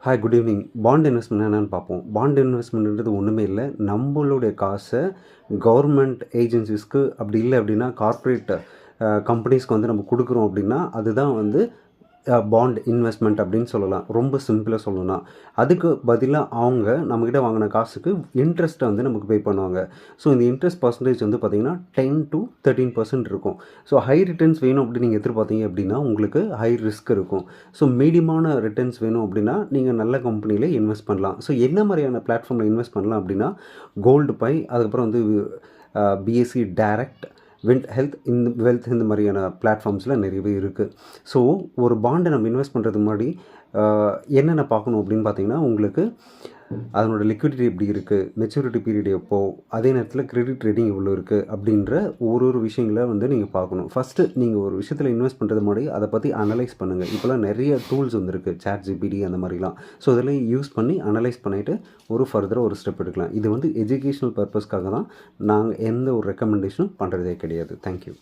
Hi, good evening. Bond investment என்னென்னு பார்ப்போம். Bond இன்வெஸ்ட்மெண்ட்ன்றது ஒன்றுமே இல்லை. நம்மளுடைய காசை கவர்மெண்ட் ஏஜென்சிஸ்க்கு, அப்படி இல்லை அப்படின்னா கார்ப்பரேட் கம்பெனிஸ்க்கு வந்து நம்ம கொடுக்குறோம் அப்படின்னா, அதுதான் வந்து பாண்ட் இன்வெஸ்ட்மெண்ட் அப்படின்னு சொல்லலாம். ரொம்ப சிம்பிளாக சொல்லணும்னா, அதுக்கு பதிலாக அவங்க நம்மக்கிட்ட வாங்கின காசுக்கு இன்ட்ரெஸ்ட்டை வந்து நமக்கு பே பண்ணுவாங்க. ஸோ இந்த இன்ட்ரெஸ்ட் பர்சன்டேஜ் வந்து பார்த்திங்கன்னா 10-13% இருக்கும். ஸோ ஹை ரிட்டர்ன்ஸ் வேணும் அப்படின்னு நீங்கள் எதிர்பார்த்தீங்க அப்படின்னா உங்களுக்கு ஹை ரிஸ்க் இருக்கும். ஸோ மீடியமான ரிட்டர்ன்ஸ் வேணும் அப்படின்னா நீங்கள் நல்ல கம்பெனியில் இன்வெஸ்ட் பண்ணலாம். ஸோ என்ன மாதிரியான பிளாட்ஃபார்மில் இன்வெஸ்ட் பண்ணலாம் அப்படின்னா, கோல்டு பை, அதுக்கப்புறம் வந்து பிஎஸ்சி டைரக்ட், வெல்த் இந்த மாதிரியான பிளாட்ஃபார்ம்ஸில் நிறையவே இருக்குது. ஸோ ஒரு பாண்டை நம்ம இன்வெஸ்ட் பண்ணுறதுக்கு முன்னாடி என்னென்ன பார்க்கணும் அப்படின்னு பார்த்தீங்கன்னா, உங்களுக்கு அதனோட லிக்விடிட்டி எப்படி இருக்குது, மெச்சூரிட்டி பீரியட் எப்போ, அதே நேரத்தில் கிரெடிட் ரேட்டிங் எவ்வளோ இருக்குது அப்படின்ற ஒரு விஷயங்களை வந்து நீங்கள் பார்க்கணும். ஃபஸ்ட்டு நீங்கள் ஒரு விஷயத்தில் இன்வெஸ்ட் பண்ணுறது முன்னாடி அதை பற்றி அனலைஸ் பண்ணுங்கள். இப்போலாம் நிறைய டூல்ஸ் வந்துருக்கு, ChatGPT அந்த மாதிரிலாம். ஸோ இதெல்லாம் யூஸ் பண்ணி அனலைஸ் பண்ணிவிட்டு ஃபர்தராக ஒரு ஸ்டெப் எடுக்கலாம். இது வந்து எஜுகேஷ்னல் பர்பஸ்க்காக தான். நாங்கள் எந்த ஒரு ரெக்கமெண்டேஷனும் பண்ணுறதே கிடையாது. தேங்க்யூ.